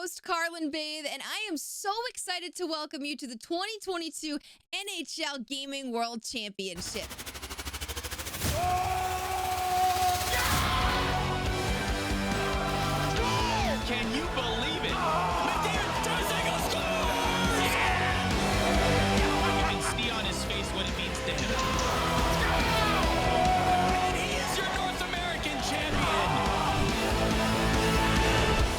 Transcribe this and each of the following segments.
host, Carlin Bathe, and I am so excited to welcome you to the 2022 NHL Gaming World Championship. Can you believe it? You can see on his face what it means to him. And he is your North American champion.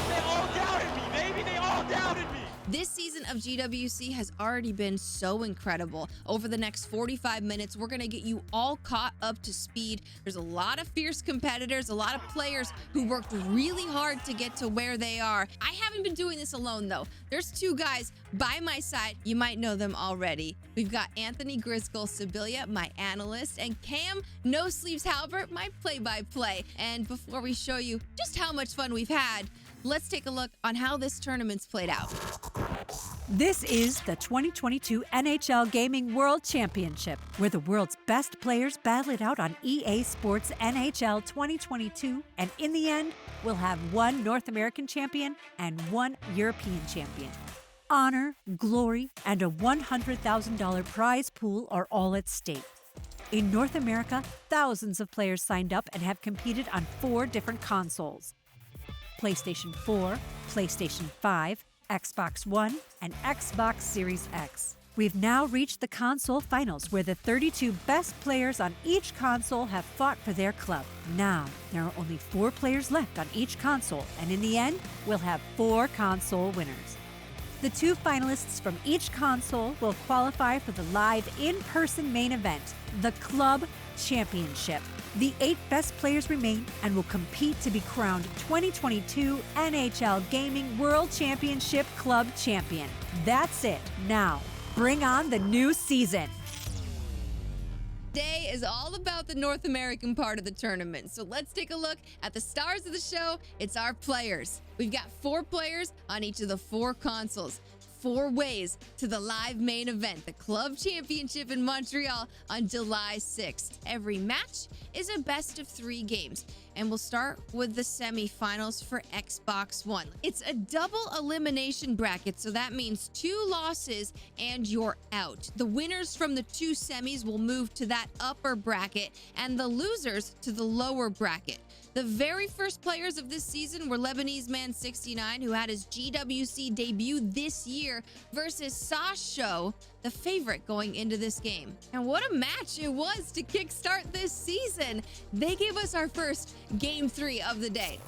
They all doubted me, baby. They all doubted me. This season of GWC has already been so incredible. Over the next 45 minutes, we're going to get you all caught up to speed. There's a lot of fierce competitors, a lot of players who worked really hard to get to where they are. I haven't been doing this alone, though. There's two guys by my side. You might know them already. We've got Anthony Griscoll Sibilia, my analyst, and Cam No Sleeves Halbert, my play-by-play. And before we show you just how much fun we've had, let's take a look on how this tournament's played out. This is the 2022 NHL Gaming World Championship, where the world's best players battle it out on EA Sports NHL 2022, and in the end, we'll have one North American champion and one European champion. Honor, glory, and a $100,000 prize pool are all at stake. In North America, thousands of players signed up and have competed on 4 different consoles: PlayStation 4, PlayStation 5, Xbox One, and Xbox Series X. We've now reached the console finals, where the 32 best players on each console have fought for their club. Now, there are only 4 players left on each console, and in the end, we'll have 4 console winners. The 2 finalists from each console will qualify for the live in-person main event, the Club Championship. The 8 best players remain and will compete to be crowned 2022 NHL Gaming World Championship Club Champion. That's it. Now, bring on the new season. Today is all about the North American part of the tournament. So let's take a look at the stars of the show. It's our players. We've got 4 players on each of the 4 consoles. 4 ways to the live main event, the Club Championship in Montreal on July 6th. Every match is a best of 3 games, and we'll start with the semifinals for Xbox One. It's a double elimination bracket, so that means 2 losses and you're out. The winners from the 2 semis will move to that upper bracket, and the losers to the lower bracket. The very first players of this season were Lebanese Man 69, who had his GWC debut this year, versus Sasho, the favorite going into this game. And what a match it was to kickstart this season. They gave us our first Game 3 of the day.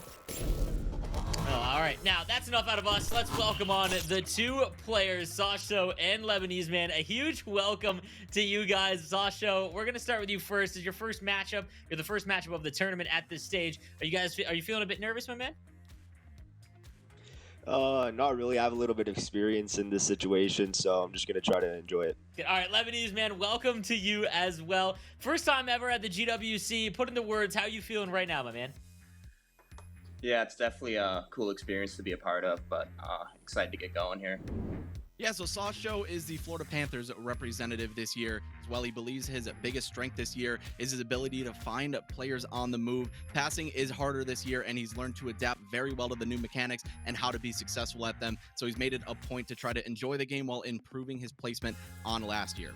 Oh, all right, now that's enough out of us. Let's welcome on the 2 players, Sasho and Lebanese Man. A huge welcome to you guys. Sasho, we're gonna start with you first. It's your first matchup. You're the first matchup of the tournament at this stage. Are you feeling a bit nervous, my man? Not really. I have a little bit of experience in this situation, so I'm just gonna try to enjoy it. All right, Lebanese Man, welcome to you as well. First time ever at the GWC. Put into words, how are you feeling right now, my man? Yeah, it's definitely a cool experience to be a part of, but excited to get going here. Yeah, so Sasho is the Florida Panthers representative this year. As well, he believes his biggest strength this year is his ability to find players on the move. Passing is harder this year, and he's learned to adapt very well to the new mechanics and how to be successful at them. So he's made it a point to try to enjoy the game while improving his placement on last year.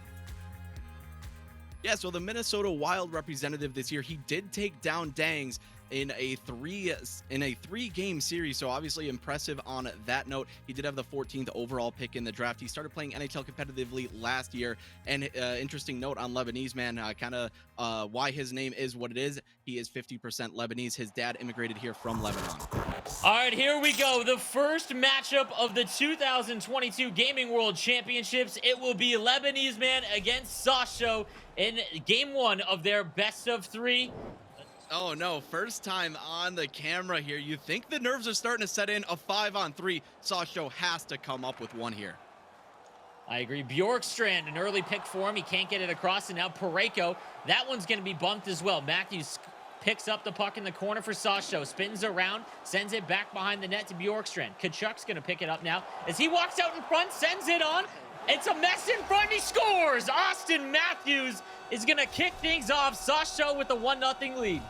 Yeah, so the Minnesota Wild representative this year, he did take down Dangs in a 3-game series, so obviously impressive on that note. He did have the 14th overall pick in the draft. He started playing NHL competitively last year, and interesting note on Lebanese Man, why his name is what it is. He is 50% Lebanese. His dad immigrated here from Lebanon. All right, here we go. The first matchup of the 2022 Gaming World Championships. It will be Lebanese Man against Sasho in game 1 of their best of 3. Oh no, first time on the camera here. You think the nerves are starting to set in. A 5-on-3. Sasho has to come up with one here. I agree. Bjorkstrand, an early pick for him. He can't get it across, and now Parayko. That one's going to be bumped as well. Matthews picks up the puck in the corner for Sasho. Spins around, sends it back behind the net to Bjorkstrand. Kachuk's going to pick it up now. As he walks out in front, sends it on. It's a mess in front. He scores. Austin Matthews is going to kick things off. Sasho with a 1-0 lead.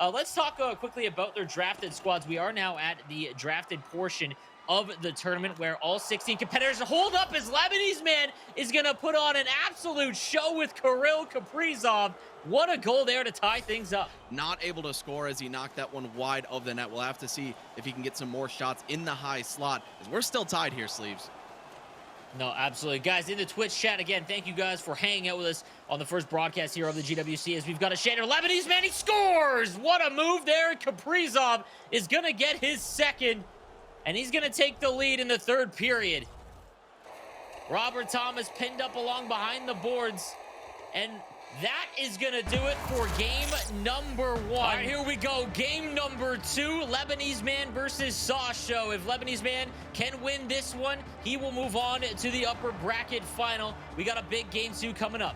Let's talk quickly about their drafted squads. We are now at the drafted portion of the tournament where all 16 competitors hold up as Lebanese man is going to put on an absolute show with Kirill Kaprizov. What a goal there to tie things up. Not able to score as he knocked that one wide of the net. We'll have to see if he can get some more shots in the high slot, as we're still tied here, Sleeves. No, absolutely. Guys, in the Twitch chat, again, thank you guys for hanging out with us on the first broadcast here of the GWC as we've got a shader. Lebanese man, he scores! What a move there. Kaprizov is going to get his second, and he's going to take the lead in the third period. Robert Thomas pinned up along behind the boards, and that is going to do it for game number 1. All right, here we go. Game number 2, Lebanese man versus Sasho. If Lebanese man can win this one, he will move on to the upper bracket final. We got a big game 2 coming up.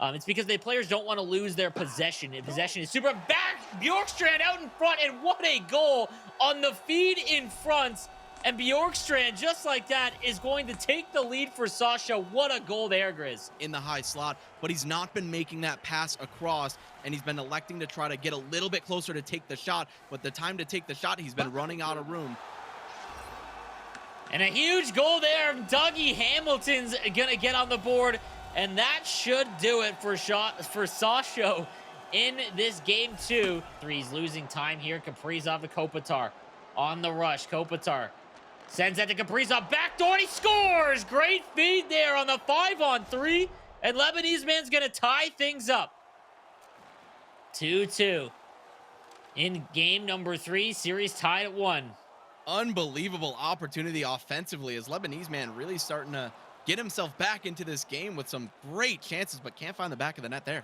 It's because the players don't want to lose their possession. And possession is super back. Bjorkstrand out in front, and what a goal on the feed in front. And Bjorkstrand, just like that, is going to take the lead for Sasha. What a goal there, Grizz. In the high slot, but he's not been making that pass across, and he's been electing to try to get a little bit closer to take the shot, but the time to take the shot, he's been running out of room. And a huge goal there. Dougie Hamilton's gonna get on the board, and that should do it for Sasho in this game 2. He's losing time here. Kaprizov to Kopitar on the rush. Kopitar sends that to Kaprizov, backdoor, and he scores! Great feed there on the 5-on-3, and Lebanese man's gonna tie things up. 2-2. In game number 3, series tied at 1. Unbelievable opportunity offensively as Lebanese man really starting to get himself back into this game with some great chances, but can't find the back of the net there.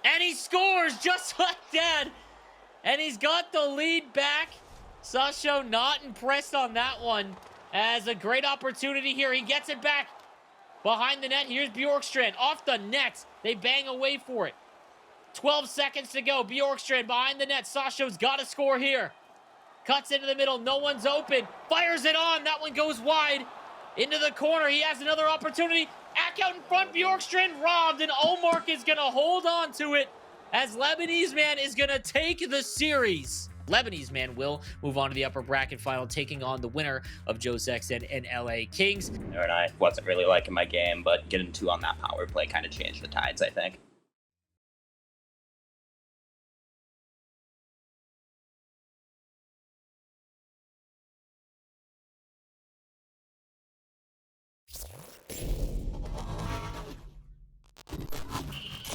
And he scores just like that, and he's got the lead back. Sasho not impressed on that one. As a great opportunity here. He gets it back behind the net. Here's Bjorkstrand off the net. They bang away for it. 12 seconds to go. Bjorkstrand behind the net. Sasho's got to score here. Cuts into the middle. No one's open. Fires it on. That one goes wide. Into the corner. He has another opportunity. Ack out in front. Bjorkstrand robbed. And Olmark is going to hold on to it as Lebanese man is going to take the series. Lebanese man will move on to the upper bracket final, taking on the winner of Joe Sexton and LA Kings. And I wasn't really liking my game, but getting 2 on that power play kind of changed the tides, I think.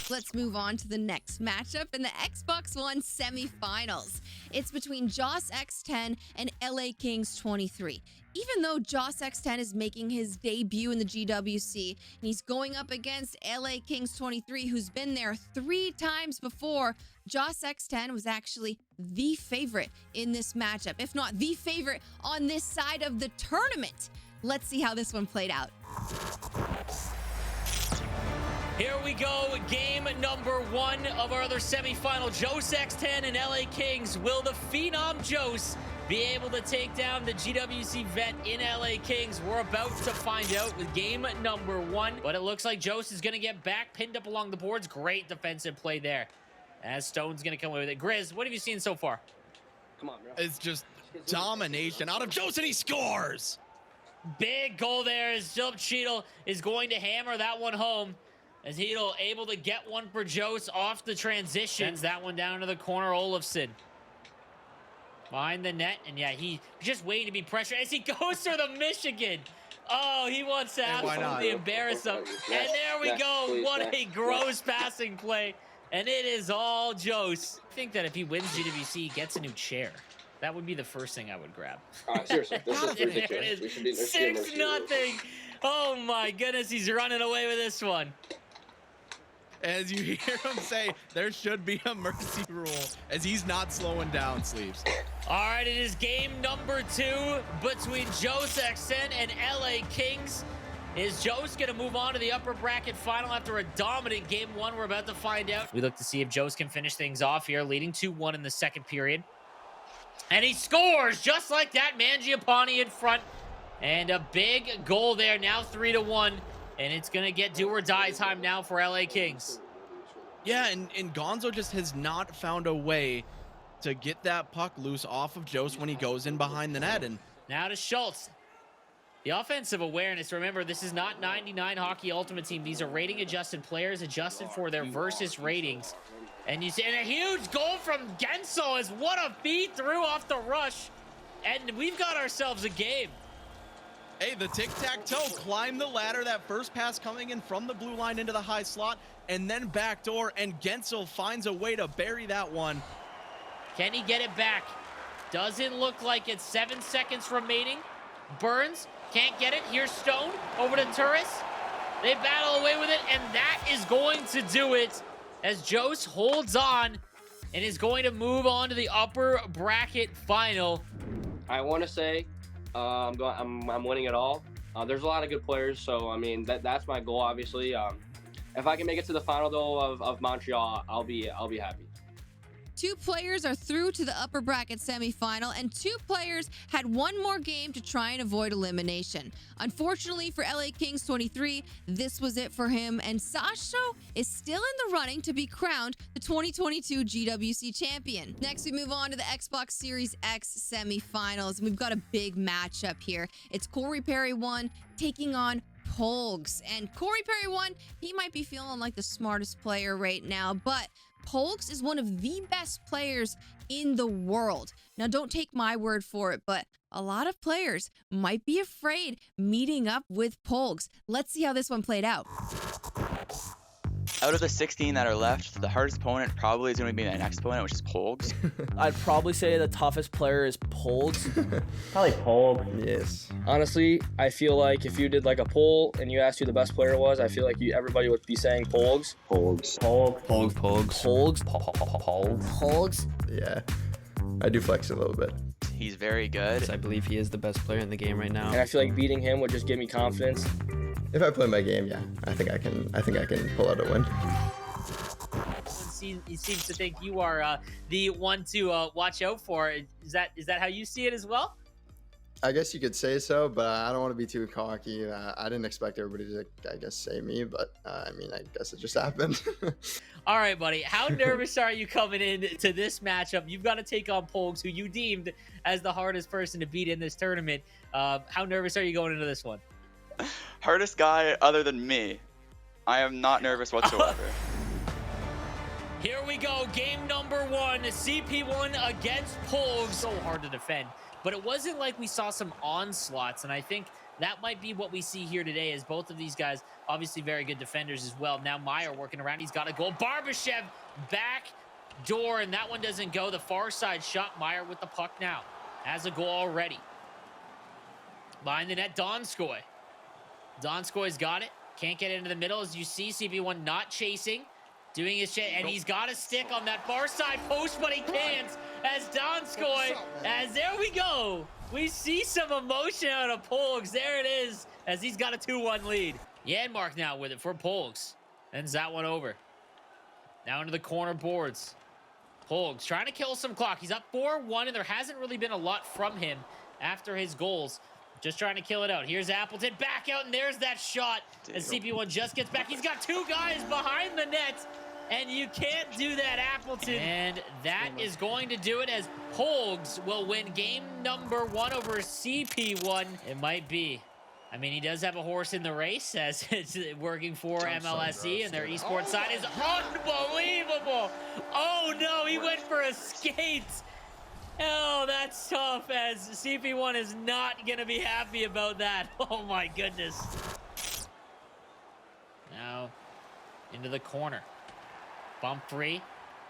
Let's move on to the next matchup in the Xbox One semifinals. It's between Joss X10 and LA Kings 23. Even though Joss X10 is making his debut in the GWC, and he's going up against LA Kings 23, who's been there 3 times before, Joss X10 was actually the favorite in this matchup, if not the favorite on this side of the tournament. Let's see how this one played out. Here we go, game number 1 of our other semifinal. Jose X10 and LA Kings. Will the Phenom Jose be able to take down the GWC vet in LA Kings? We're about to find out with game number 1. But it looks like Jose is going to get back, pinned up along the boards. Great defensive play there. As Stone's going to come away with it. Grizz, what have you seen so far? Come on, bro. It's just domination out of Jose, and he scores! Big goal there as Philip Cheadle is going to hammer that one home. As Heedle able to get one for Jose off the transitions. That one down to the corner. Olafson behind the net. And yeah, he's just waiting to be pressured as he goes for the Michigan. Oh, he wants to absolutely embarrass him. And there we go. What a gross passing play. And it is all Jose. I think that if he wins GWC, he gets a new chair. That would be the first thing I would grab. Seriously, this is ridiculous. There it is. 6-0. Oh my goodness, he's running away with this one. As you hear him say, there should be a mercy rule, as he's not slowing down, Sleeves. All right, it is game number 2 between Jose X10 and LA Kings. Is Jose going to move on to the upper bracket final after a dominant game 1? We're about to find out. We look to see if Jose can finish things off here, leading 2-1 in the second period. And he scores just like that. Mangiapane in front. And a big goal there, now 3-1. And it's going to get do or die time now for LA Kings. Yeah, and Gonzo just has not found a way to get that puck loose off of Jose when he goes in behind the net. And Now to Schultz. The offensive awareness, remember, this is not 99 Hockey Ultimate Team. These are rating adjusted players adjusted for their versus ratings. And you see, and a huge goal from Gensel, as what a feed through off the rush. And we've got ourselves a game. hey, the tic-tac-toe, climb the ladder, that first pass coming in from the blue line into the high slot, and then backdoor, and Gensel finds a way to bury that one. Can he get it back? Doesn't look like it. 7 seconds remaining. Burns can't get it. Here's Stone over to Turris. They battle away with it, and that is going to do it as Jose holds on and is going to move on to the upper bracket final. I want to say I'm winning it all. There's a lot of good players, so I mean that's my goal. Obviously, if I can make it to the final though of Montreal, I'll be happy. 2 players are through to the upper bracket semifinal, and 2 players had one more game to try and avoid elimination. Unfortunately for LA Kings 23, this was it for him, and Sasho is still in the running to be crowned the 2022 GWC champion. Next, we move on to the Xbox Series X semifinals, and we've got a big matchup here. It's Corey Perry 1 taking on Polgs, and Corey Perry 1, he might be feeling like the smartest player right now, but Polgs is one of the best players in the world. Now, don't take my word for it, but a lot of players might be afraid meeting up with Polgs. Let's see how this one played out. Out of the 16 that are left, the hardest opponent probably is going to be my next opponent, which is Polgs. I'd probably say the toughest player is Polgs. Probably Polg. Yes. Honestly, I feel like if you did like a poll and you asked who the best player was, I feel like everybody would be saying Polgs. Polgs. Polg. Polgs. Polgs. Polgs. Yeah. I do flex a little bit. He's very good. I believe he is the best player in the game right now. And I feel like beating him would just give me confidence. If I play my game, yeah, I think I can pull out a win. He seems to think you are the one to watch out for. Is that how you see it as well? I guess you could say so, but I don't want to be too cocky. I didn't expect everybody to, I guess, say me, but I mean, I guess it just happened. All right, buddy. How nervous are you coming into this matchup? You've got to take on Polgs, who you deemed as the hardest person to beat in this tournament. How nervous are you going into this one? Hardest guy other than me. I am not nervous whatsoever. Here we go. Game number 1. CP1 against Polgs. So hard to defend. But it wasn't like we saw some onslaughts, and I think that might be what we see here today, as both of these guys, obviously very good defenders as well. Now Meyer working around. He's got a goal. Barbashev back door, and that one doesn't go. The far side shot. Meyer with the puck now. Has a goal already. Behind the net, Donskoy. Donskoy's got it. Can't get into the middle. As you see, CP1 not chasing. Doing his shit, and he's got a stick on that far side post, but he can't. As Donskoy, as there we go. We see some emotion out of Polgs. There it is, as he's got a 2-1 lead. Janmark now with it for Polgs. Ends that one over. Now into the corner boards. Polgs trying to kill some clock. He's up 4-1, and there hasn't really been a lot from him after his goals. Just trying to kill it out. Here's Appleton back out, and there's that shot as CP1 just gets back. He's got 2 guys behind the net, and you can't do that, Appleton. And that is going to do it, as Polgs will win game number 1 over CP1. It might be. I mean, he does have a horse in the race, as it's working for MLSE, and their esports side is unbelievable. Oh, no, he went for a skate. Oh, that's tough, as CP1 is not going to be happy about that. Oh, my goodness. Now, into the corner. Bump free.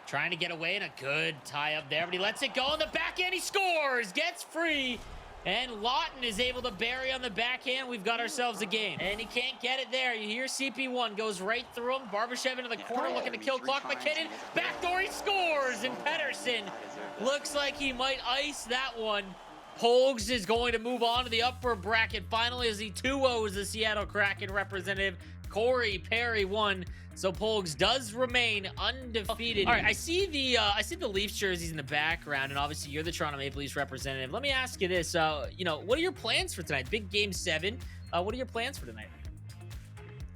Trying to get away, and a good tie up there, but he lets it go on the backhand. He scores, gets free, and Lawton is able to bury on the backhand. We've got ourselves a game, and he can't get it there. You hear CP1 goes right through him. Barbashev into the corner looking to kill clock. McKinnon, backdoor, he scores, and Pedersen looks like he might ice that one. Polgs is going to move on to the upper bracket finally, as he 2-0s the Seattle Kraken representative Corey Perry 1. So Polgs does remain undefeated. All right, I see the Leafs jerseys in the background, and obviously you're the Toronto Maple Leafs representative. Let me ask you this: what are your plans for tonight? Big game 7. What are your plans for tonight?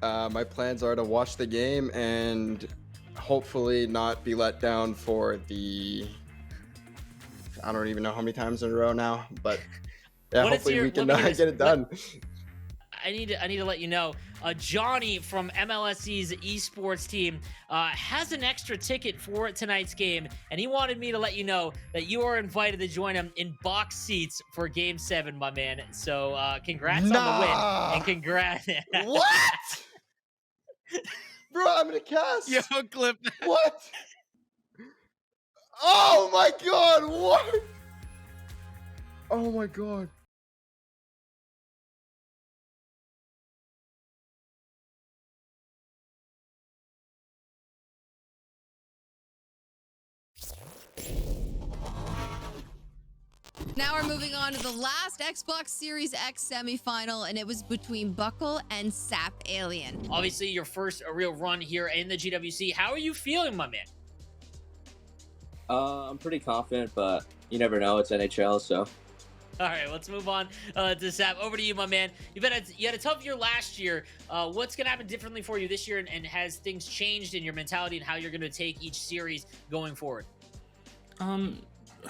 My plans are to watch the game and hopefully not be let down for the, I don't even know how many times in a row now, but yeah, hopefully we can get it done. I need to let you know, Johnny from MLSE's esports team has an extra ticket for tonight's game, and he wanted me to let you know that you are invited to join him in box seats for Game 7, my man. So congrats on the win, and congrats. What? Bro, I'm gonna cast. Yo, clip. What? Oh my god, what? Oh my god. Now we're moving on to the last Xbox Series X semifinal, and it was between Buckle and Sap Alien. Obviously, your first real run here in the GWC. How are you feeling, my man? I'm pretty confident, but you never know. It's NHL, so. All right, let's move on to Sap. Over to you, my man. You had a tough year last year. What's going to happen differently for you this year, and has things changed in your mentality and how you're going to take each series going forward?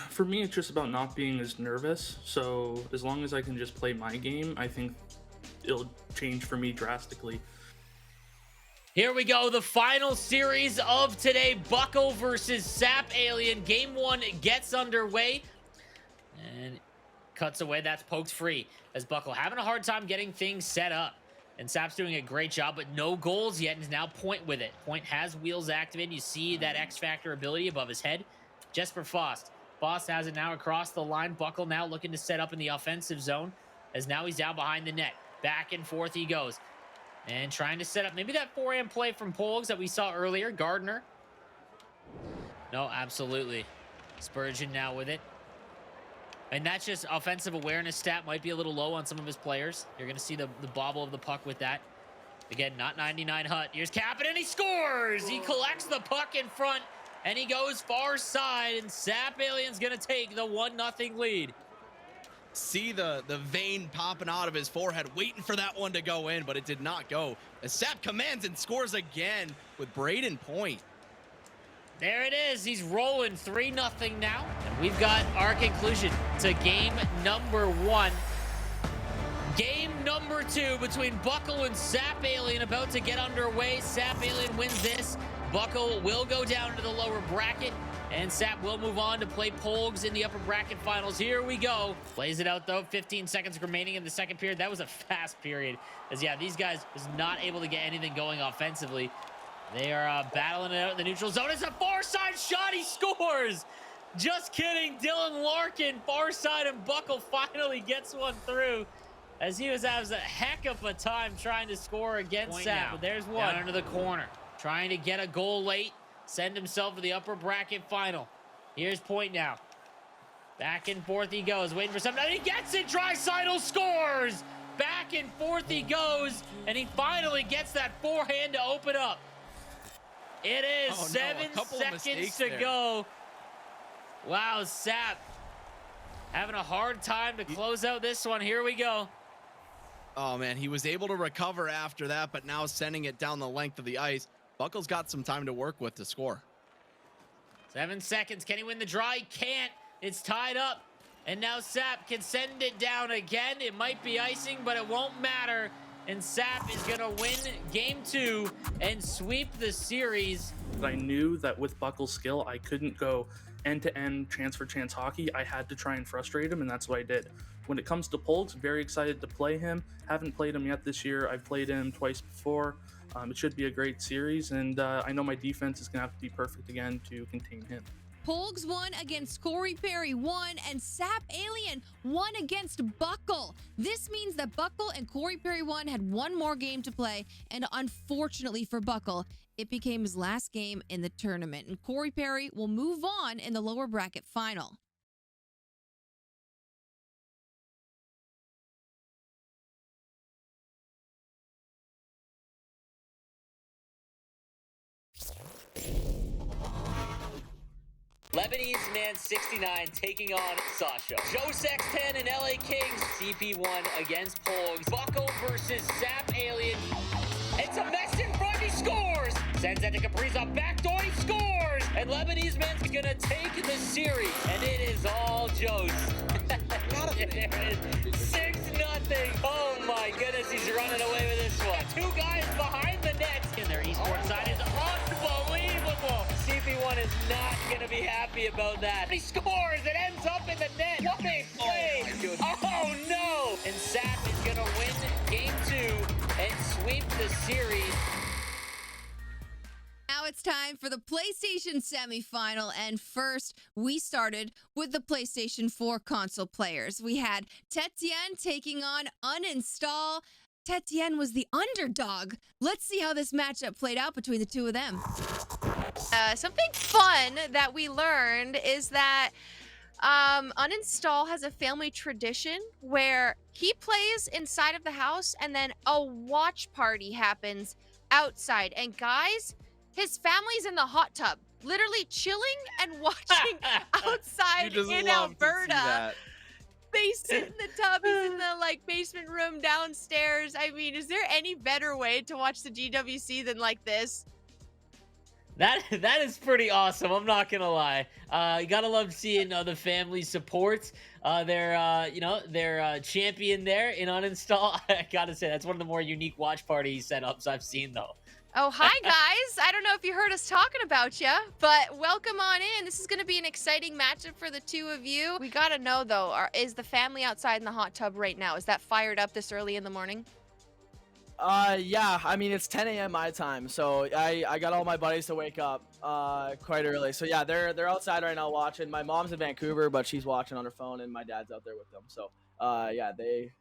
For me, it's just about not being as nervous. So as long as I can just play my game, I think it'll change for me drastically. Here we go, the final series of today, Buckle versus Sap Alien. Game 1 gets underway and cuts away. That's poked free as Buckle having a hard time getting things set up. And Sap's doing a great job, but no goals yet, and is now Point with it. Point has wheels activated. You see that X Factor ability above his head. Jesper Fost. Fost has it now across the line. Buckle now looking to set up in the offensive zone, as now he's down behind the net. Back and forth he goes. And trying to set up maybe that forehand play from Polgs that we saw earlier. Gardner. No, absolutely. Spurgeon now with it. And that's just offensive awareness stat might be a little low on some of his players. You're going to see the bobble of the puck with that. Again, not 99 Hut. Here's Captain, and he scores! He collects the puck in front, and he goes far side, and Sap Alien's going to take the 1-0 lead. See the vein popping out of his forehead, waiting for that one to go in, but it did not go. As Sap commands and scores again with Braden Point. There it is. He's rolling 3-0 now. And we've got our conclusion to game number 1. Game number 2 between Buckle and Sap Alien about to get underway. Sap Alien wins this. Buckle will go down to the lower bracket, and Sap will move on to play Polgs in the upper bracket finals. Here we go. Plays it out, though. 15 seconds remaining in the second period. That was a fast period. As, yeah, these guys was not able to get anything going offensively. They are battling it out in the neutral zone. It's a far side shot. He scores. Just kidding. Dylan Larkin, far side, and Buckle finally gets one through, as he was having a heck of a time trying to score against Sap. But there's one. Down into the corner. Trying to get a goal late. Send himself to the upper bracket final. Here's Point now. Back and forth he goes. Waiting for something. He gets it. Draisaitl scores. Back and forth he goes. And he finally gets that forehand to open up. It is 7 seconds to go. Wow, Sap having a hard time to close out this one. Here we go. Oh, man, he was able to recover after that, but now sending it down the length of the ice. Buckle's got some time to work with to score. 7 seconds. Can he win the draw? He can't. It's tied up. And now Sap can send it down again. It might be icing, but it won't matter. And Sap is going to win game 2 and sweep the series. I knew that with Buckle's skill, I couldn't go end-to-end chance-for-chance hockey. I had to try and frustrate him, and that's what I did. When it comes to Polgs, very excited to play him. Haven't played him yet this year. I've played him twice before. It should be a great series, and I know my defense is going to have to be perfect again to contain him. Polgs won against Corey Perry 1, and Sap Alien won against Buckle. This means that Buckle and Corey Perry 1 had one more game to play, and unfortunately for Buckle, it became his last game in the tournament, and Corey Perry will move on in the lower bracket final. Lebanese Man 69 taking on Sasha. Joe Sexton and LA Kings. CP1 against Polgs. Buckle versus Sap Alien. It's a mess in front. He scores. Sends that to Kaprizov. Backdoor. And Lebanese man's gonna take the series. And it is all Joe's. There it is. 6-0. Oh my goodness, he's running away with this one. Two guys behind the net. And their esports side is unbelievable. CP1 is not gonna be happy about that. He scores, it ends up in the net. What a play! Oh no! And Sap is gonna win game 2 and sweep the series. Now it's time for the PlayStation semifinal, and first we started with the PlayStation 4 console players. We had Tetienne taking on Uninstall. Tetienne was the underdog. Let's see how this matchup played out between the two of them. Something fun that we learned is that Uninstall has a family tradition where he plays inside of the house and then a watch party happens outside. And guys, his family's in the hot tub, literally chilling and watching outside in Alberta. They sit in the tub, he's in the basement room downstairs. I mean, is there any better way to watch the GWC than like this? That is pretty awesome. I'm not gonna lie. You gotta love seeing the family support their champion there in Uninstall. I gotta say that's one of the more unique watch party setups I've seen though. Oh, hi guys. I don't know if you heard us talking about you, but welcome on in. This is going to be an exciting matchup for the two of you. We got to know though, is the family outside in the hot tub right now? Is that fired up this early in the morning? Yeah, I mean, it's 10 a.m. my time, so I got all my buddies to wake up quite early. So yeah, they're outside right now watching. My mom's in Vancouver, but she's watching on her phone, and my dad's out there with them. So yeah,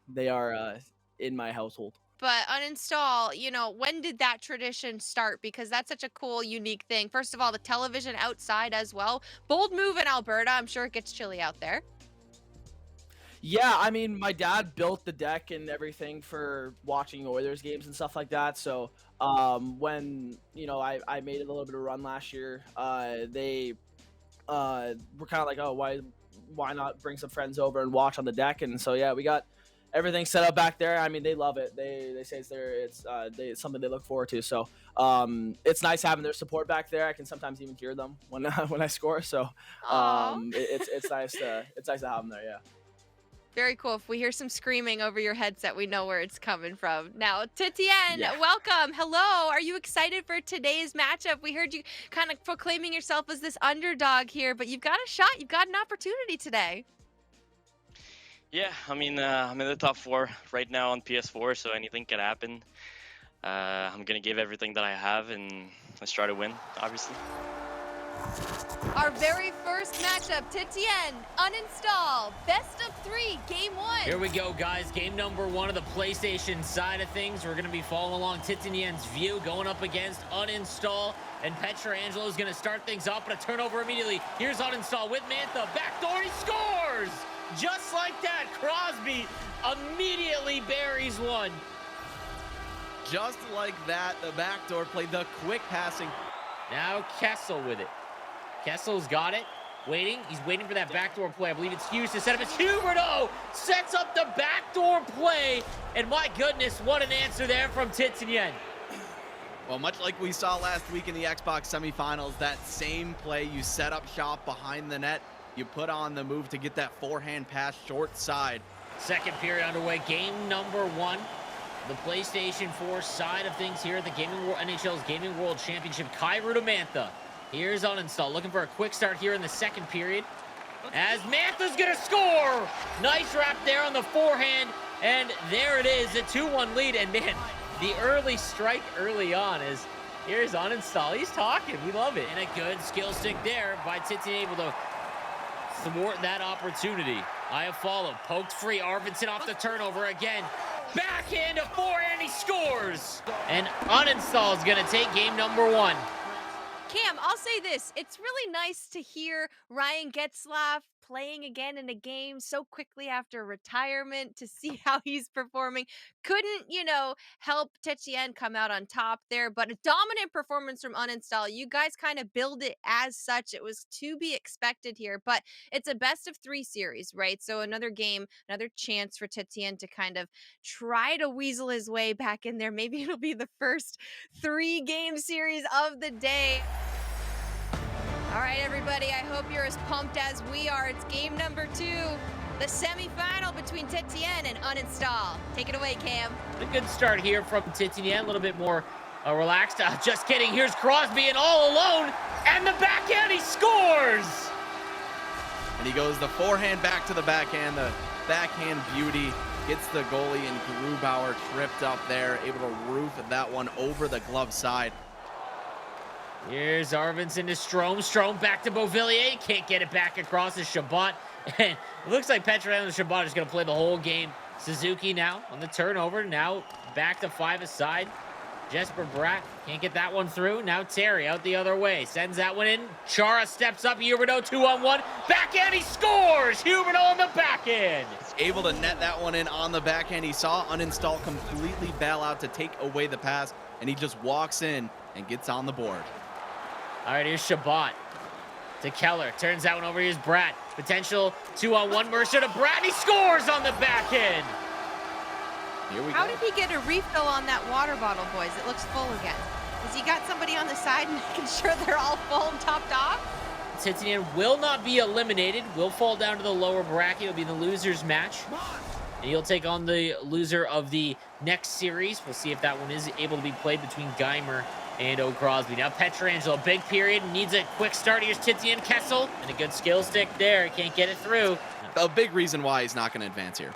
they are in my household. But Uninstall, when did that tradition start? Because that's such a cool, unique thing. First of all, the television outside as well. Bold move in Alberta. I'm sure it gets chilly out there. Yeah, I mean, my dad built the deck and everything for watching Oilers games and stuff like that. So when, I made it a little bit of a run last year, they were kind of like, oh, why not bring some friends over and watch on the deck? And so, yeah, we got everything set up back there. I mean, they love it. They say it's something they look forward to. So it's nice having their support back there. I can sometimes even hear them when I score. So it's nice to have them there. Yeah. Very cool. If we hear some screaming over your headset, we know where it's coming from. Now, Tetienne, welcome. Hello. Are you excited for today's matchup? We heard you kind of proclaiming yourself as this underdog here, but you've got a shot. You've got an opportunity today. Yeah, I mean, I'm in the top 4 right now on PS4, so anything can happen. I'm going to give everything that I have, and let's try to win, obviously. Our very first matchup, Tetienne, Uninstall, best of 3, game 1. Here we go, guys. Game number 1 of the PlayStation side of things. We're going to be following along Tetienne's view, going up against Uninstall. And Pietrangelo is going to start things off, but a turnover immediately. Here's Uninstall with Mantha. Backdoor, he scores! Just like that, Crosby immediately buries one. Just like that, the backdoor play, the quick passing. Now Kessel with it. Kessel's got it. Waiting. He's waiting for that backdoor play. I believe it's Hughes to set up. It's Huberdeau sets up the backdoor play. And my goodness, what an answer there from Tetienne. Well, much like we saw last week in the Xbox semifinals, that same play, you set up shop behind the net. You put on the move to get that forehand pass short side. Second period underway. Game number 1. The PlayStation 4 side of things here at the NHL's Gaming World Championship. Kyrou to Mantha. Here's Uninstall, looking for a quick start here in the second period. As Mantha's gonna score! Nice wrap there on the forehand, and there it is, a 2-1 lead. And man, the early strike early on is, here's Uninstall. He's talking, we love it. And a good skill stick there by Tetienne, able to thwart that opportunity. I have followed, poked free, Arvidsson off the turnover again. Backhand to forehand, he scores! And Uninstall is gonna take game number 1. Cam, I'll say this. It's really nice to hear Ryan Getzlaf playing again in a game so quickly after retirement, to see how he's performing. Couldn't, help Tetienne come out on top there, but a dominant performance from Uninstall. You guys kind of build it as such. It was to be expected here, but it's a best of 3 series, right? So another game, another chance for Tetienne to kind of try to weasel his way back in there. Maybe it'll be the first 3-game series of the day. All right, everybody, I hope you're as pumped as we are. It's game number 2, the semifinal between Titian and Uninstall. Take it away, Cam. A good start here from Titian, a little bit more relaxed. Just kidding, here's Crosby and all alone, and the backhand, he scores! And he goes the forehand back to the backhand. The backhand beauty gets the goalie, and Grubauer tripped up there, able to roof that one over the glove side. Here's Arvidsson to Strome. Strome back to Beauvillier. Can't get it back across to Shabbat. And it looks like Petrolano and Shabbat is going to play the whole game. Suzuki now on the turnover. Now back to 5 aside. Jesper Bratt can't get that one through. Now Terry out the other way. Sends that one in. Chara steps up. Huberdeau 2-on-1. Backhand, he scores! Huberdeau on the backhand. Able to net that one in on the backhand. He saw Uninstall completely bail out to take away the pass, and he just walks in and gets on the board. All right, here's Shabbat to Keller. Turns that one over. Here's Bratt. Potential 2-on-1. Mercer to Bratt, and he scores on the backhand. Here we How go. did he get a refill on that water bottle, boys? It looks full again. Has he got somebody on the side making sure they're all full and topped off? Titian will not be eliminated. Will fall down to the lower bracket. It'll be the loser's match. And he'll take on the loser of the next series. We'll see if that one is able to be played between Geimer and O'Crosby. Now Petrangelo, big period, needs a quick start. Here's Titian Kessel, and a good skill stick there. Can't get it through. A big reason why he's not going to advance here.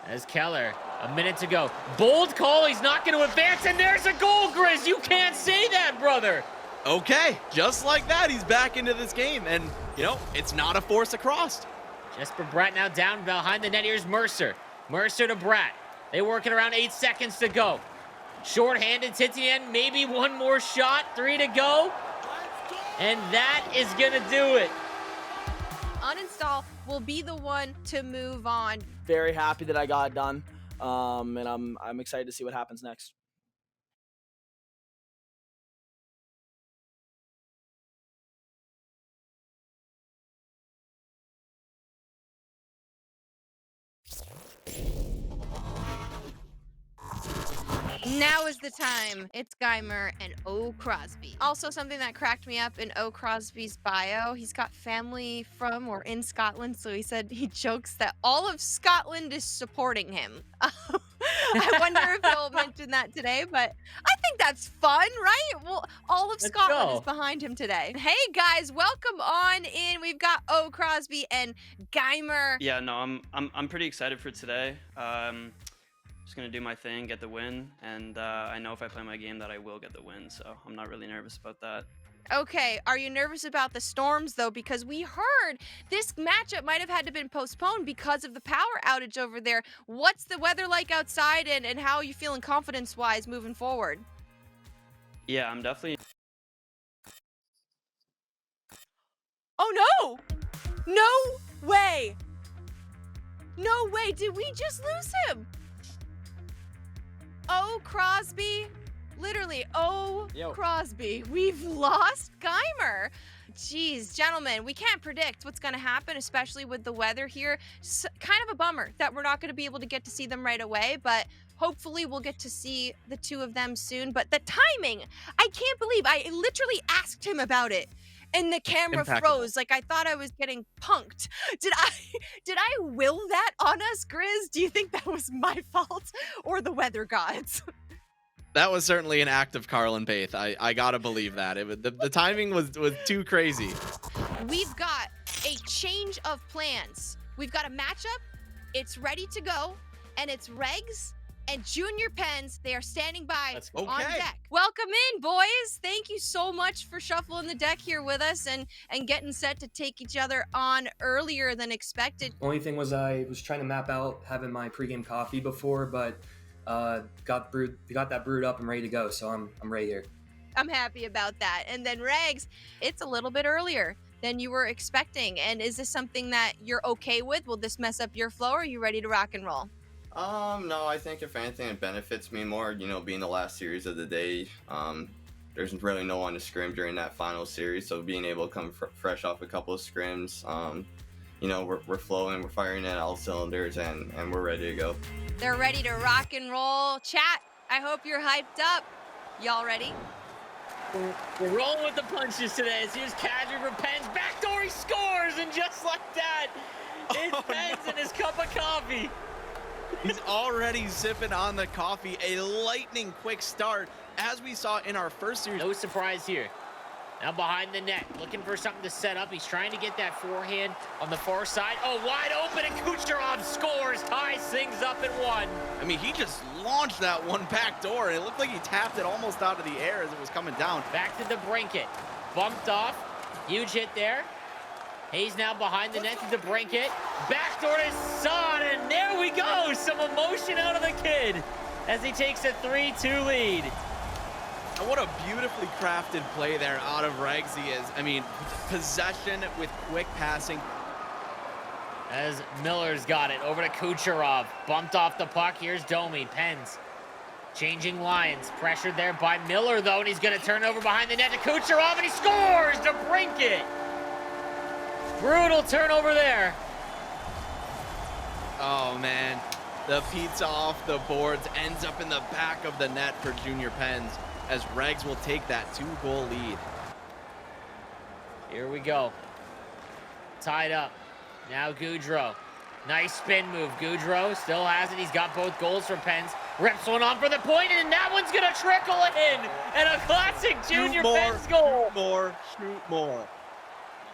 As Keller, a minute to go. Bold call, he's not going to advance, and there's a goal, Grizz. You can't say that, brother. Okay, just like that, he's back into this game, and, you know, it's not a force across. Jesper Bratt now down behind the net. Here's Mercer. Mercer to Bratt. They working around 8 seconds to go. Short-handed Titian, maybe one more shot. 3 to go. And that is going to do it. Uninstall will be the one to move on. Very happy that I got it done, and I'm excited to see what happens next. Now is the time. It's Geimer and O'Crosby. Also, something that cracked me up in O'Crosby's bio, he's got family from or in Scotland, so he said he jokes that all of Scotland is supporting him. I wonder if he'll mention that today, but I think that's fun, right? Well, all of Scotland is behind him today. Hey guys, welcome on in. We've got O'Crosby and Geimer. Yeah, no, I'm pretty excited for today. Just gonna do my thing, get the win, and I know if I play my game that I will get the win, so I'm not really nervous about that. Okay, are you nervous about the Storms though? Because we heard this matchup might have had to been postponed because of the power outage over there. What's the weather like outside, and how are you feeling confidence-wise moving forward? Yeah, I'm definitely. Oh no! No way! No way! Did we just lose him? Oh, Crosby. Literally, Crosby. We've lost Geimer. Jeez, gentlemen, we can't predict what's going to happen, especially with the weather here. Kind of a bummer that we're not going to be able to get to see them right away, but hopefully we'll get to see the two of them soon. But the timing, I can't believe I literally asked him about it. And the camera froze, like I thought I was getting punked. Did I will that on us, Grizz? Do you think that was my fault or the weather gods? That was certainly an act of Carlin Baith. I gotta believe that. The timing was too crazy. We've got a change of plans. We've got a matchup. It's ready to go, and it's Regs and Junior Pens. They are standing by on deck. Welcome in, boys. Thank you so much for shuffling the deck here with us and getting set to take each other on earlier than expected. Only thing was I was trying to map out having my pregame coffee before, but got that brewed up and ready to go, so I'm ready here. I'm happy about that. And then Regs, it's a little bit earlier than you were expecting. And is this something that you're okay with? Will this mess up your flow, or are you ready to rock and roll? No, I think if anything, it benefits me more, being the last series of the day. There's really no one to scrim during that final series, so being able to come fresh off a couple of scrims, we're flowing, we're firing at all cylinders, and we're ready to go. They're ready to rock and roll. Chat, I hope you're hyped up. Y'all ready? We're rolling with the punches today. So here's Kadri for Pens. Backdoor, he scores, and just like that, it's Pens and his cup of coffee. He's already sipping on the coffee. A lightning quick start, as we saw in our first series. No surprise here. Now behind the net, looking for something to set up. He's trying to get that forehand on the far side. Oh, wide open, and Kucherov scores. Ties things up at 1. I mean, he just launched that one back door. It looked like he tapped it almost out of the air as it was coming down. Back to the Brinket. Bumped off. Huge hit there. Hayes now behind the net to the Brinket. Backdoor to Son, and there we go. Some emotion out of the kid as he takes a 3-2 lead. And what a beautifully crafted play there out of Regs he is. I mean, possession with quick passing. As Miller's got it over to Kucherov. Bumped off the puck. Here's Domi. Pens changing lines. Pressured there by Miller, though, and he's going to turn over behind the net to Kucherov, and he scores to Brinket. Brutal turnover there. Oh, man. The pizza off the boards ends up in the back of the net for Junior Pens, as Regs will take that 2-goal lead. Here we go. Tied up. Now Goudreau. Nice spin move. Goudreau still has it. He's got both goals for Pens. Rips one on for the point, and that one's going to trickle in. And a classic Junior Pens goal. Shoot more, shoot more.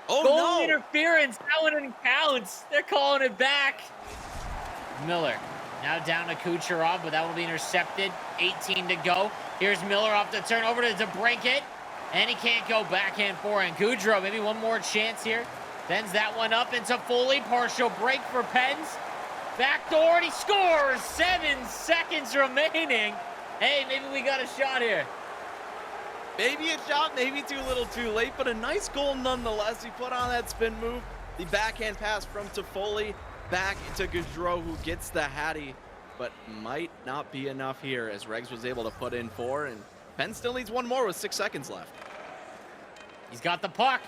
Oh, goal no. interference. That one counts. They're calling it back. Miller now down to Kucherov, but that will be intercepted. 18 to go. Here's Miller off the turnover to DeBrincat, and he can't go backhand forehand. Goudreau, maybe one more chance here. Bends that one up into Foley. Partial break for Pens. Backdoor, and he scores. 7 seconds remaining. Hey, maybe we got a shot here. Maybe a shot, maybe too little too late, but a nice goal nonetheless. He put on that spin move. The backhand pass from Toffoli back to Gaudreau, who gets the Hattie, but might not be enough here as Regs was able to put in 4, and Penn still needs one more with 6 seconds left. He's got the puck.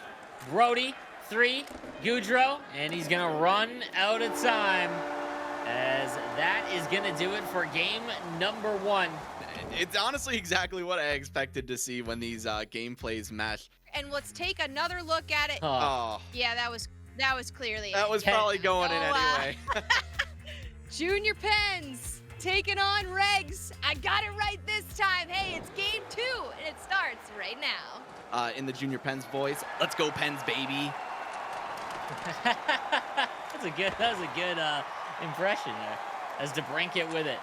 Brody, 3, Gaudreau, and he's going to run out of time, as that is going to do it for game number 1. It's honestly exactly what I expected to see when these game plays mesh. And let's take another look at it. Oh. Yeah, that was clearly. That was probably going in anyway. Junior Pens taking on Regs. I got it right this time. Hey, it's game 2, and it starts right now. In the Junior Pens voice, let's go Pens, baby. That was a good impression there. As DeBrincat with it.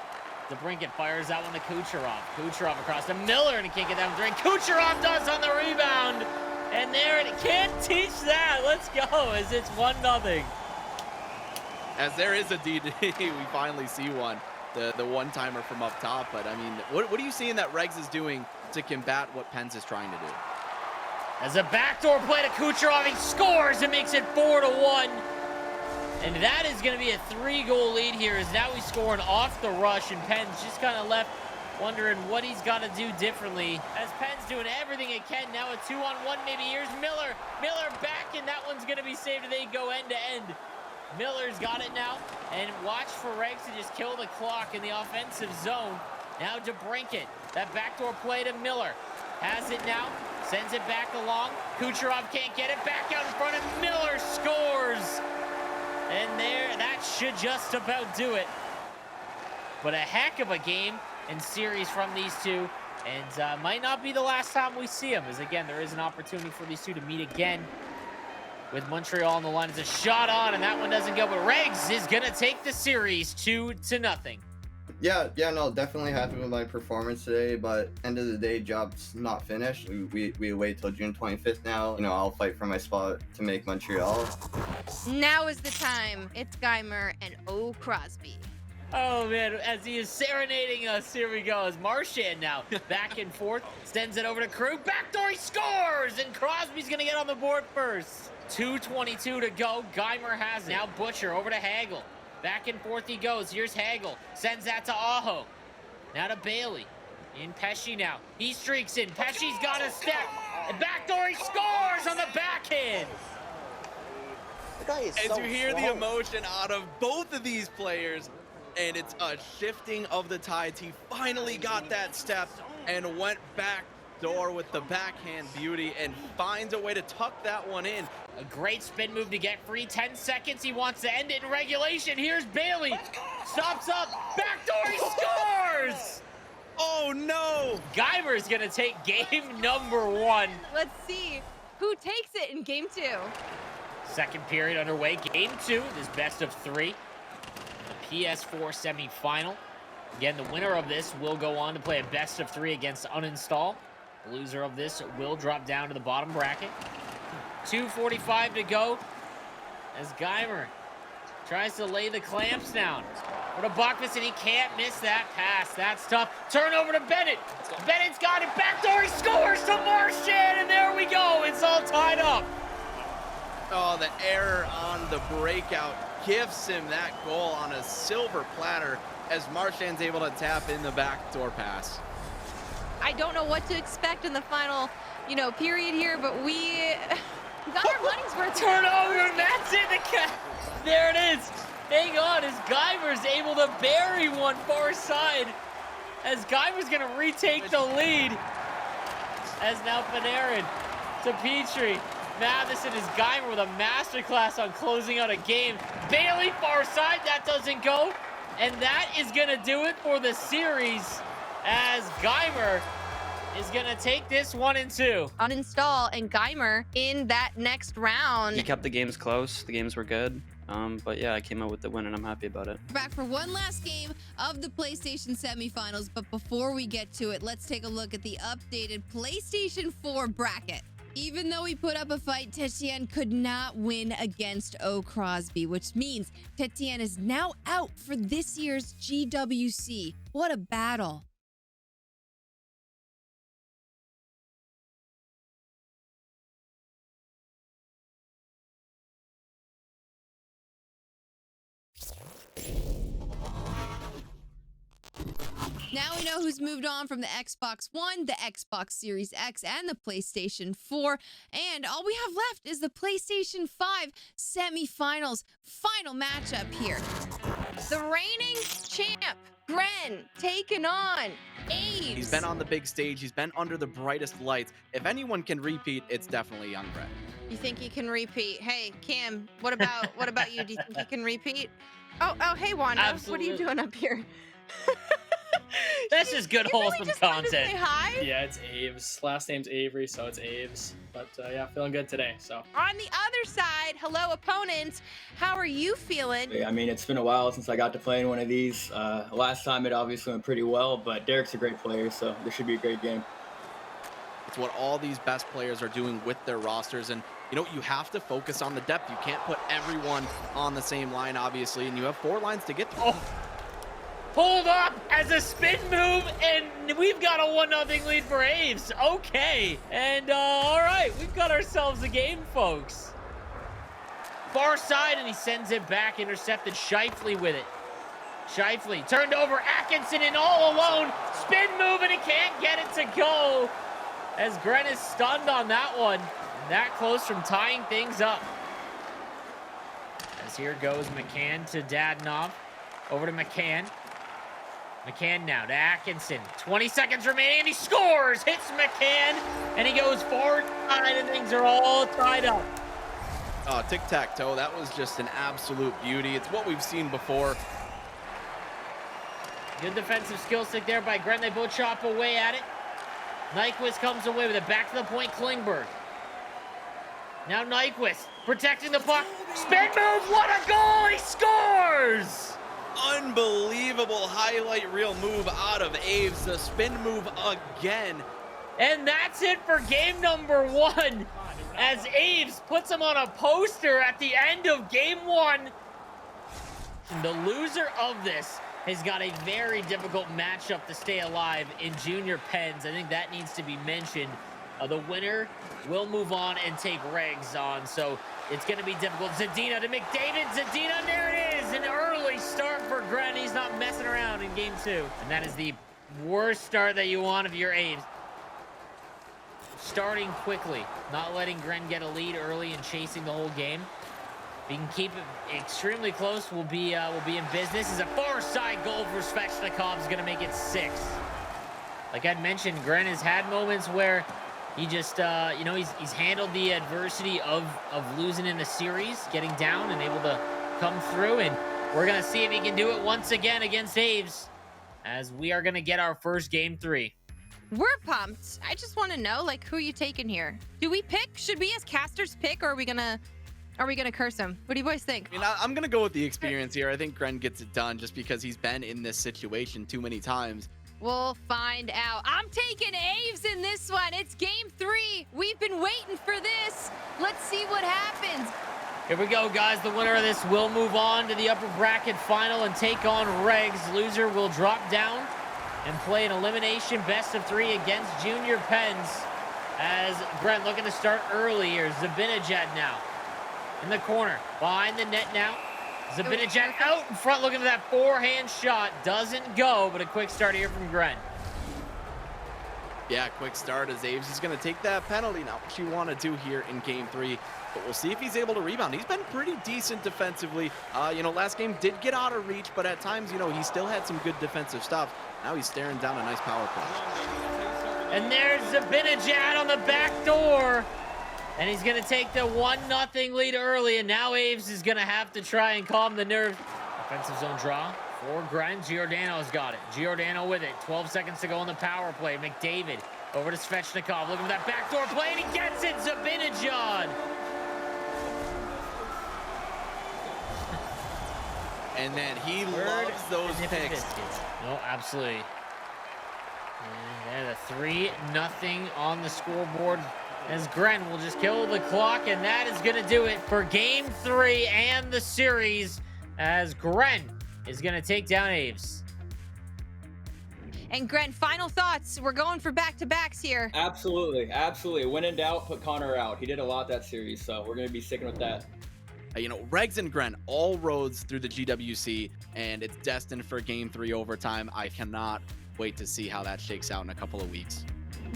DeBrincat fires that one to Kucherov. Kucherov across to Miller, and he can't get that one through. Kucherov does on the rebound. And there it can't teach that. Let's go as it's 1-0. As there is a DD, we finally see one. The one-timer from up top. But, I mean, what are you seeing that Regs is doing to combat what Pens is trying to do? As a backdoor play to Kucherov, he scores and makes it 4-1. And that is going to be a 3-goal lead here, as now he's scoring off the rush, and Pens just kind of left wondering what he's got to do differently. As Pens doing everything it can, now a 2-on-1 maybe. Here's Miller. Miller back, and that one's going to be saved. They go end-to-end. Miller's got it now, and watch for Regs to just kill the clock in the offensive zone. Now DeBrincat, that backdoor play to Miller. Has it now, sends it back along. Kucherov can't get it back out in front, and Miller scores. And there, that should just about do it. But a heck of a game and series from these two. And might not be the last time we see them, as again, there is an opportunity for these two to meet again. With Montreal on the line, it's a shot on, and that one doesn't go. But Regs is going to take the series 2-0. Yeah, no, definitely happy with my performance today, but end of the day, job's not finished. We wait till June 25th now. You know, I'll fight for my spot to make Montreal. Now is the time. It's Geimer and O. Crosby. Oh, man, as he is serenading us, here we go. As Marchand now back and forth, sends it over to Krug. Backdoor, he scores, and Crosby's going to get on the board first. 2:22 to go. Geimer has it. Now Butcher over to Hagel. Back and forth he goes. Here's Hagel. Sends that to Aho. Now to Bailey. In Pesci now. He streaks in. Pesci's got a step. And backdoor, he scores on the backhand. As you hear the emotion out of both of these players, and it's a shifting of the tides. He finally got that step and went back door with the backhand beauty and finds a way to tuck that one in. A great spin move to get free. 10 seconds. He wants to end it in regulation. Here's Bailey. Stops up. Backdoor. He scores. Oh, no. Geimer is going to take game number 1. Let's see who takes it in game 2. Second period underway. Game 2. This best of 3. The PS4 semifinal. Again, the winner of this will go on to play a best of 3 against Uninstall. The loser of this will drop down to the bottom bracket. 2:45 to go as Geimer tries to lay the clamps down. What a Bachman, he can't miss that pass. That's tough. Turnover to Bennett. Bennett's got it. Backdoor. He scores to Marchand, and there we go. It's all tied up. Oh, the error on the breakout gives him that goal on a silver platter as Marchand's able to tap in the backdoor pass. I don't know what to expect in the final, period here, but we got our money's worth. Turnover, and that's it. There it is. Hang on, as Geimer's able to bury one far side. As Geimer's going to retake the lead. As now Panarin to Petrie. Matheson is Geimer with a masterclass on closing out a game. Bailey far side, that doesn't go. And that is going to do it for the series as Geimer is going to take this 1-2. Uninstall and Geimer in that next round. He kept the games close. The games were good. But yeah, I came out with the win and I'm happy about it. Back for one last game of the PlayStation semifinals, but before we get to it, let's take a look at the updated PlayStation 4 bracket. Even though he put up a fight, Tetienne could not win against O. Crosby, which means Tetienne is now out for this year's GWC. What a battle. Now we know who's moved on from the Xbox One, the Xbox Series X, and the PlayStation 4. And all we have left is the PlayStation 5 semifinals final matchup here. The reigning champ, Gren, taking on Aves. He's been on the big stage. He's been under the brightest lights. If anyone can repeat, it's definitely young Gren. You think he can repeat? Hey, Kim, what about you? Do you think he can repeat? Oh, hey, Wanda. Absolutely. What are you doing up here? That's just good wholesome content. Say hi? Yeah, it's Aves. Last name's Avery, so it's Aves. But yeah, feeling good today. So on the other side, hello opponents. How are you feeling? I mean, it's been a while since I got to play in one of these. Last time it obviously went pretty well, but Derek's a great player, so this should be a great game. It's what all these best players are doing with their rosters, and you have to focus on the depth. You can't put everyone on the same line, obviously, and you have 4 lines to get through. Oh. Pulled up as a spin move, and we've got a 1-0 lead for Aves. Okay, and all right, we've got ourselves a game, folks. Far side, and he sends it back, intercepted Scheifele with it. Scheifele turned over, Atkinson in all alone. Spin move, and he can't get it to go. As Gren is stunned on that one. And that close from tying things up. As here goes McCann to Dadonov. Over to McCann. McCann now to Atkinson. 20 seconds remaining, and he scores! Hits McCann, and he goes forward side, and things are all tied up. Oh, tic-tac-toe. That was just an absolute beauty. It's what we've seen before. Good defensive skill stick there by Gren. They both chop away at it. Nyquist comes away with it. Back to the point, Klingberg. Now Nyquist protecting the puck. Spin move, what a goal! He scores! Unbelievable highlight reel move out of Aves. The spin move again. And that's it for game number 1. As Aves puts him on a poster at the end of game 1. The loser of this has got a very difficult matchup to stay alive in Junior Pens. I think that needs to be mentioned. The winner will move on and take regs on, so it's going to be difficult. Zadina to McDavid. Zadina, there it is. An early start for Gren. He's not messing around in game 2. And that is the worst start that you want of your Aves. Starting quickly, not letting Gren get a lead early and chasing the whole game. If he can keep it extremely close, we'll be in business. This is a far side goal for Svechnikov. Is going to make it 6. Like I'd mentioned, Gren has had moments where he just, you know, he's handled the adversity of losing in the series, getting down and able to come through. And we're going to see if he can do it once again against Aves, as we are going to get our first game 3. We're pumped. I just want to know, like, who are you taking here? Do we pick? Should we as casters pick, or are we gonna curse him? What do you boys think? I mean, I'm gonna go with the experience here. I think Gren gets it done just because he's been in this situation too many times. We'll find out. I'm taking Aves in this one. It's game 3. We've been waiting for this. Let's see what happens. Here we go, guys. The winner of this will move on to the upper bracket final and take on Regs. Loser will drop down and play an elimination best of 3 against Junior Pens. As Gren looking to start early here. Zabinajad now in the corner, behind the net now. Zabinajad out in front, looking at that forehand shot. Doesn't go, but a quick start here from Gren. Yeah, quick start as Aves is going to take that penalty. Not what you want to do here in game 3, but we'll see if he's able to rebound. He's been pretty decent defensively. You know, last game did get out of reach, but at times, you know, he still had some good defensive stops. Now he's staring down a nice power play. And there's Zabinajad on the back door. And he's going to take the 1-0 lead early, and now Aves is going to have to try and calm the nerves. Offensive zone draw for Gren. Giordano's got it. Giordano with it. 12 seconds to go on the power play. McDavid over to Svechnikov. Looking for that backdoor play, and he gets it. Zabinajad. And then he loves those picks. No, absolutely. And there, the 3-0 on the scoreboard. As Gren will just kill the clock, and that is going to do it for game 3 and the series, as Gren is going to take down Aves. And Gren, final thoughts. We're going for back-to-backs here. Absolutely. When in doubt, put Connor out. He did a lot that series, so we're going to be sticking with that. You know, Regs and Gren, all roads through the GWC, and it's destined for game 3 overtime. I cannot wait to see how that shakes out in a couple of weeks.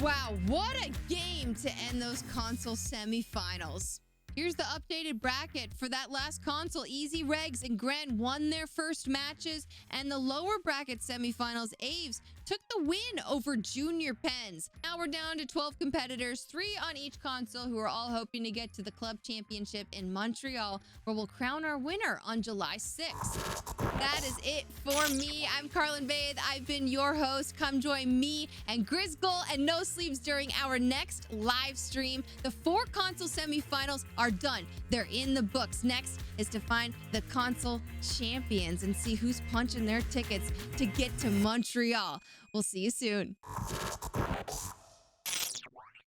Wow, what a game to end those console semifinals. Here's the updated bracket for that last console. Easy Regs and Gren won their first matches, and the lower bracket semifinals, Aves took the win over Junior Pens. Now we're down to 12 competitors, 3 on each console, who are all hoping to get to the club championship in Montreal, where we'll crown our winner on July 6th. That is it for me. I'm Carlin Bathe. I've been your host. Come join me and Grizgul and No Sleeves during our next live stream. The 4 console semifinals are done. They're in the books. Next is to find the console champions and see who's punching their tickets to get to Montreal. We'll see you soon.